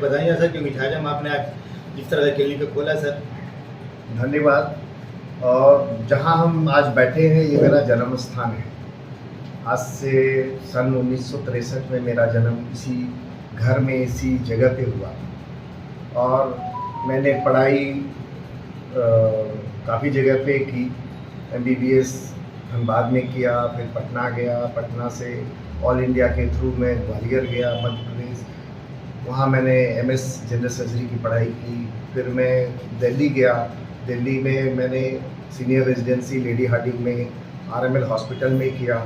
बताइए सर, क्योंकि झाझा में आपने आज इस तरह का क्लिनिक खोला सर। धन्यवाद। और जहाँ हम आज बैठे हैं ये मेरा जन्म स्थान है। आज से सन 1963 में मेरा जन्म इसी घर में इसी जगह पे हुआ और मैंने पढ़ाई काफ़ी जगह पे की। MBBS धनबाद में किया, फिर पटना गया, पटना से ऑल इंडिया के थ्रू मैं ग्वालियर गया मध्य प्रदेश, वहाँ मैंने MS जनरल सर्जरी की पढ़ाई की। फिर मैं दिल्ली गया, दिल्ली में मैंने सीनियर रेजिडेंसी लेडी हार्डिंग में RML हॉस्पिटल में किया।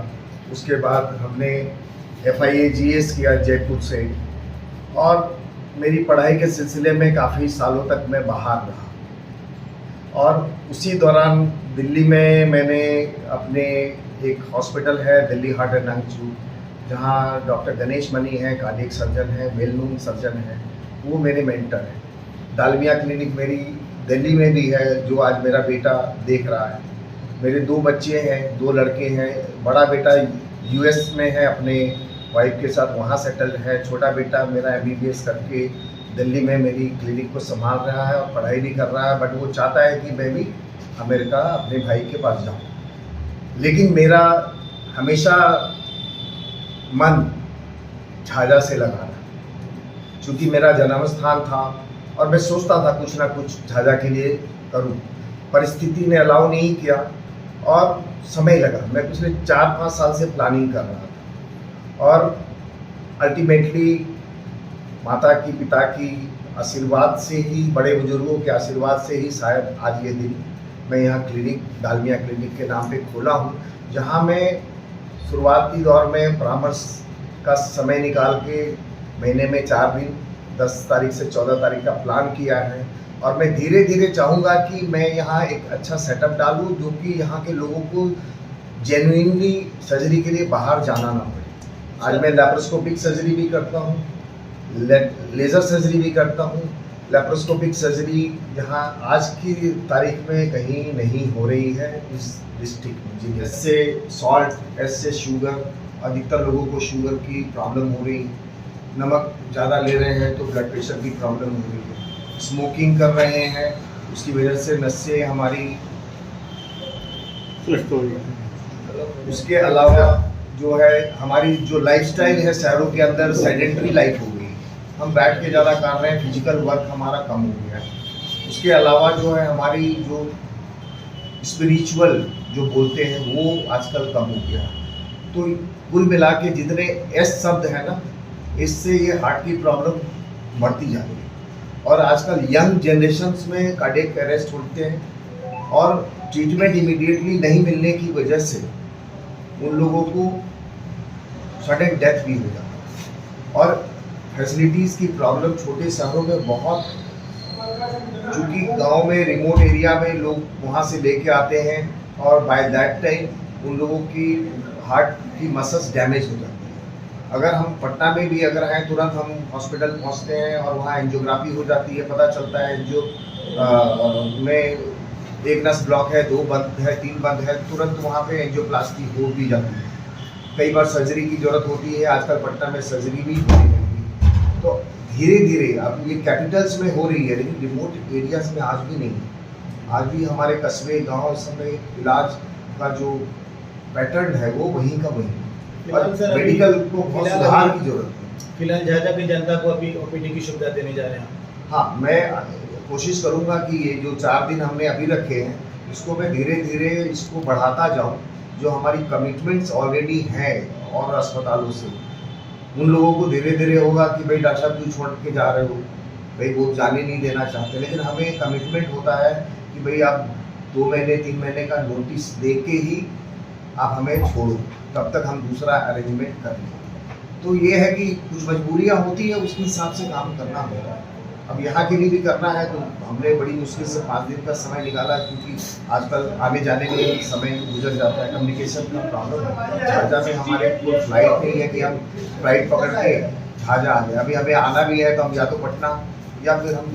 उसके बाद हमने FIA GS किया जयपुर से, और मेरी पढ़ाई के सिलसिले में काफ़ी सालों तक मैं बाहर रहा। और उसी दौरान दिल्ली में मैंने अपने एक हॉस्पिटल है Delhi heart and lung institute, जहाँ डॉक्टर गणेश मनी हैं, कार्डियक सर्जन हैं, वेल नोन सर्जन हैं, वो मेरे मेंटर हैं। दालमिया क्लिनिक मेरी दिल्ली में भी है, जो आज मेरा बेटा देख रहा है। मेरे 2 बच्चे हैं, 2 लड़के हैं। बड़ा बेटा US में है, अपने वाइफ के साथ वहाँ सेटल्ड है। छोटा बेटा मेरा MBBS करके दिल्ली में मेरी क्लिनिक को संभाल रहा है और पढ़ाई भी कर रहा है, बट वो चाहता है कि मैं भी अमेरिका अपने भाई के पास जाऊँ। लेकिन मेरा हमेशा मन झाझा से लगा था, क्योंकि मेरा जन्म स्थान था और मैं सोचता था कुछ ना कुछ झाझा के लिए करूँ। परिस्थिति ने अलाउ नहीं किया और समय लगा। मैं पिछले 4-5 साल से प्लानिंग कर रहा था और अल्टीमेटली माता की, पिता की आशीर्वाद से ही, बड़े बुजुर्गों के आशीर्वाद से ही शायद आज ये दिन मैं यहाँ क्लिनिक दालमिया क्लिनिक के नाम पे खोला हूँ, जहाँ मैं शुरुआती दौर में परामर्श का समय निकाल के महीने में 4 दिन 10 तारीख से 14 तारीख का प्लान किया है। और मैं धीरे धीरे चाहूँगा कि मैं यहाँ एक अच्छा सेटअप डालूँ, जो कि यहाँ के लोगों को जेन्युइनली सर्जरी के लिए बाहर जाना ना पड़े। आज मैं लैप्रोस्कोपिक सर्जरी भी करता हूँ, लेज़र सर्जरी भी करता हूँ। लैप्रोस्कोपिक सर्जरी यहाँ आज की तारीख में कहीं नहीं हो रही है इस डिस्ट्रिक्ट में। S से सॉल्ट, S से शुगर, अधिकतर लोगों को शुगर की प्रॉब्लम हो रही, नमक ज़्यादा ले रहे हैं तो ब्लड प्रेशर की प्रॉब्लम हो रही है, स्मोकिंग कर रहे हैं उसकी वजह से नसें हमारी। उसके अलावा जो है हमारी जो लाइफस्टाइल है शहरों के अंदर सेडेंटरी लाइफ हो गई, हम बैठ के ज़्यादा कर रहे हैं, फिजिकल वर्क हमारा कम हो गया है। उसके अलावा जो है हमारी जो स्पिरिचुअल जो बोलते हैं वो आजकल कम हो गया। तो कुल मिला के जितने S शब्द है ना, इससे ये हार्ट की प्रॉब्लम बढ़ती जा रही है। और आजकल यंग जनरेशन्स में कार्डियक अरेस्ट होते हैं और ट्रीटमेंट इमीडिएटली नहीं मिलने की वजह से उन लोगों को सडन डेथ भी हो जाता है। और फैसिलिटीज़ की प्रॉब्लम छोटे शहरों में बहुत, चूँकि गांव में रिमोट एरिया में लोग वहाँ से लेके आते हैं और बाय दैट टाइम उन लोगों की हार्ट की मसल्स डैमेज हो जाती है। अगर हम पटना में भी अगर हैं, तुरंत हम हॉस्पिटल पहुँचते हैं और वहाँ एंजियोग्राफी हो जाती है, पता चलता है जो में 1 नस ब्लॉक है, 2 बंद है, 3 बंद है, तुरंत वहाँ पे एंजियोप्लास्टी हो भी जाती है। कई बार सर्जरी की ज़रूरत होती है, आजकल पटना में सर्जरी भी होने लगी है। तो धीरे धीरे अब ये कैपिटल्स में हो रही है, लेकिन रिमोट एरियाज में आज भी नहीं है। आज भी हमारे कस्बे, गाँव, इस समय इलाज का जो पैटर्न है वो वहीं का वहीं, और मेडिकल को बहुत सुधार की जरूरत है। फिलहाल झाझा की जनता को अभी OPD की सुविधा देने जा रहे हैं। हाँ, मैं कोशिश करूँगा कि ये जो 4 दिन हमने अभी रखे हैं, इसको मैं धीरे धीरे इसको बढ़ाता जाऊँ। जो हमारी कमिटमेंट्स ऑलरेडी हैं और अस्पतालों से, उन लोगों को धीरे धीरे होगा कि भाई डॉक्टर साहब क्यों छोड़ के जा रहे हो, भाई वो जाने नहीं देना चाहते, लेकिन हमें कमिटमेंट होता है कि भाई आप 2 महीने 3 महीने का नोटिस दे के ही आप हमें छोड़ो, तब तक हम दूसरा अरेंजमेंट कर लें। तो ये है कि कुछ मजबूरियाँ होती है, उसके हिसाब से काम करना होगा। अब यहाँ के लिए भी करना है तो हमने बड़ी मुश्किल से 5 दिन का समय निकाला, क्योंकि आजकल आने जाने में समय गुजर जाता है, कम्युनिकेशन का प्रॉब्लम है। झाझा में हमारे कोई फ्लाइट नहीं है कि हम फ्लाइट पकड़ के झाझा आ गए। अभी हमें आना भी है तो हम या तो पटना या फिर हम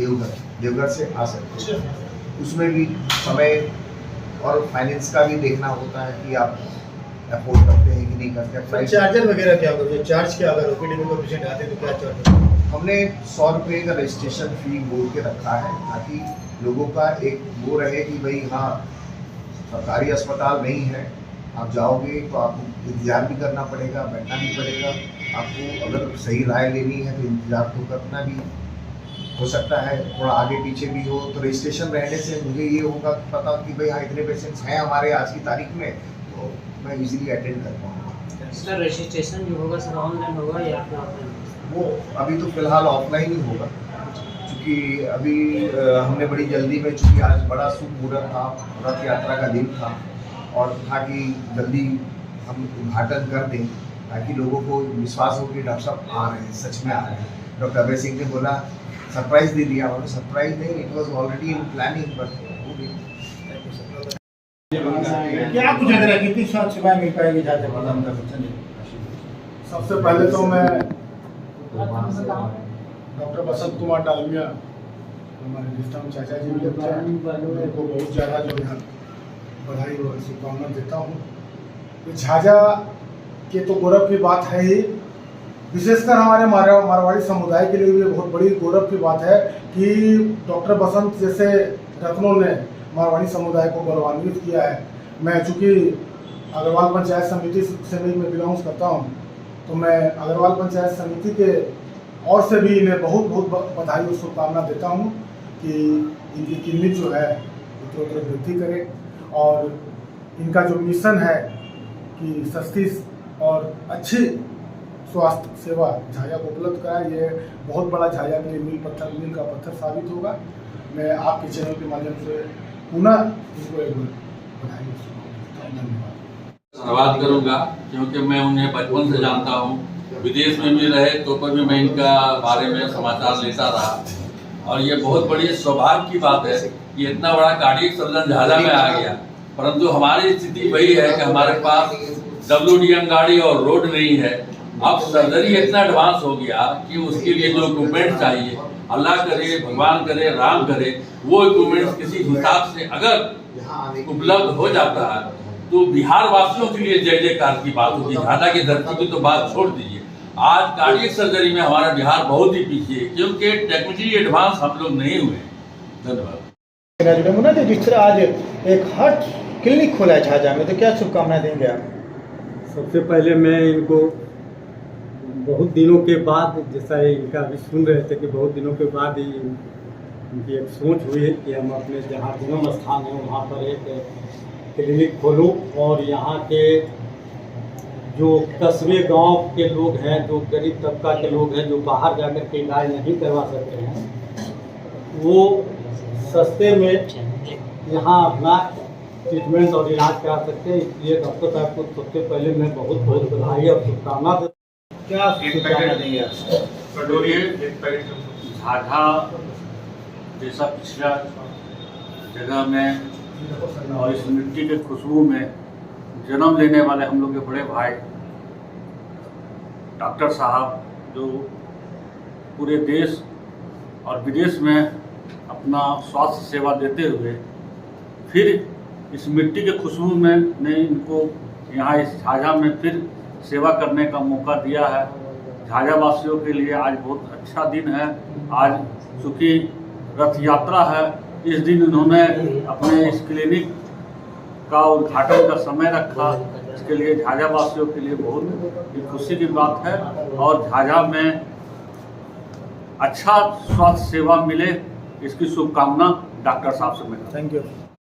देवघर से आ सकते हैं। उसमें भी समय और फाइनेंस का भी देखना होता है कि आप अफोर्ड करते हैं कि नहीं करते। चार्जर वगैरह क्या होगा, चार्ज क्या, अगर OPD में कोई पेशेंट आते हैं तो क्या चार्ज? हमने 100 रुपये का रजिस्ट्रेशन फी बोल के रखा है, ताकि लोगों का एक वो रहे कि भाई हाँ सरकारी अस्पताल नहीं है, आप जाओगे तो आपको इंतज़ार भी करना पड़ेगा, बैठना भी पड़ेगा, आपको अगर सही राय लेनी है तो इंतज़ार तो करना भी हो सकता है, थोड़ा आगे पीछे भी हो। तो रजिस्ट्रेशन रहने से मुझे ये होगा पता कि भाई हाँ इतने पेशेंट्स हैं हमारे आज की तारीख में, तो मैं इजीली अटेंड कर पाऊँगा। सर रजिस्ट्रेशन जो होगा सर ऑनलाइन होगा या फिर ऑफलाइन? वो अभी तो फिलहाल ऑफलाइन ही होगा, क्योंकि अभी हमने बड़ी जल्दी में, चूँकि आज बड़ा शुभ मुहूर्त था, रथ यात्रा का दिन था, और था कि जल्दी हम उद्घाटन कर दें ताकि लोगों को विश्वास हो कि डॉक्टर साहब आ रहे हैं, सच में आ रहे हैं। डॉक्टर अभय सिंह ने बोला सरप्राइज दे दिया, और सरप्राइज नहीं, it was already in planning, but हो गई। क्या कुछ अगर कितनी स्वास्थ्य सेवाएं मिल पाएगी जहाँ तक प्रदान कर सकते हैं? सबसे पहले तो मैं डॉक्टर बसंत कुमार डालमिया, हमारे रिश्ता चाचा जी भी लगते हैं, उनको बहुत ज़्यादा जो है बधाई और शुभकामना देता हूँ। झाझा के तो गौरव की बात है ही, विशेषकर हमारे मारवाड़ी समुदाय के लिए भी बहुत बड़ी गौरव की बात है कि डॉक्टर बसंत जैसे रत्नों ने मारवाड़ी समुदाय को गौरवान्वित किया है। मैं चूँकि अग्रवाल पंचायत समिति से मैं बिलोंग्स करता हूँ, तो मैं अग्रवाल पंचायत समिति के और से भी इन्हें बहुत बहुत बधाई और शुभकामना देता हूँ कि इनकी क्लिनिक जो है उत्तरोत्तर वृद्धि करे, और इनका जो मिशन है कि सस्ती और अच्छी स्वास्थ्य सेवा झाझा को उपलब्ध कराए, ये बहुत बड़ा झाझा के लिए मील का पत्थर साबित होगा। मैं आपके चैनल के माध्यम से पुनः इनको एक बधाई और शुभकामना देता हूँ। धन्यवाद। धन्यवाद करूंगा, क्योंकि मैं उन्हें बचपन से जानता हूं, विदेश में भी रहे तो पर भी मैं इनका बारे में समाचार लेता रहा, और ये बहुत बड़ी सौभाग्य की बात है कि इतना बड़ा कार्डियक सर्जन झाझा में आ गया। परंतु हमारी स्थिति वही है कि हमारे पास WDM गाड़ी और रोड नहीं है। अब सर्जरी इतना एडवांस हो गया कि उसके लिए जो इक्विपमेंट चाहिए, अल्लाह करे, भगवान करे, राम करे, वो इक्विपमेंट किसी हिसाब से अगर उपलब्ध हो जाता है तो बिहार वासियों के लिए जय जयकार की बात होगी। झाझा की धरती की तो बात छोड़ दीजिए, आज कार्डियक सर्जरी में हमारा बिहार बहुत ही पीछे है, क्योंकि टेक्नोलॉजी एडवांस हम लोग नहीं हुए। धन्यवाद। जिस तरह आज एक हार्ट क्लिनिक खोला है झाझा में, तो क्या शुभकामनाएं देंगे आप? सबसे पहले मैं इनको बहुत दिनों के बाद, जैसा इनका अभी सुन रहे थे कि बहुत दिनों के बाद ही इनकी एक सोच हुई है कि हम अपने जहाँ जन्म स्थान है वहाँ पर एक क्लिनिक खोलूँ, और यहाँ के जो कस्बे गांव के लोग हैं, जो गरीब तबका के लोग हैं, जो बाहर जाकर के इलाज नहीं करवा सकते हैं, वो सस्ते में यहाँ अपना ट्रीटमेंट और इलाज करा सकते हैं। इसलिए डॉक्टर साहब को सबसे पहले मैं बहुत बहुत बधाई और शुभकामना देता हूं। क्या शुभकामना देंगे आप? झाझा जैसा पिछला जगह में और इस मिट्टी के खुशबू में जन्म लेने वाले हम लोग के बड़े भाई डॉक्टर साहब, जो पूरे देश और विदेश में अपना स्वास्थ्य सेवा देते हुए फिर इस मिट्टी के खुशबू में ने इनको यहाँ इस झाझा में फिर सेवा करने का मौका दिया है। झाझा वासियों के लिए आज बहुत अच्छा दिन है। आज चूँकि रथ यात्रा है, इस दिन उन्होंने अपने इस क्लिनिक का उद्घाटन का समय रखा। इसके लिए झाझा वासियों के लिए बहुत ही खुशी की बात है, और झाझा में अच्छा स्वास्थ्य सेवा मिले, इसकी शुभकामना डॉक्टर साहब से मैं। Thank you.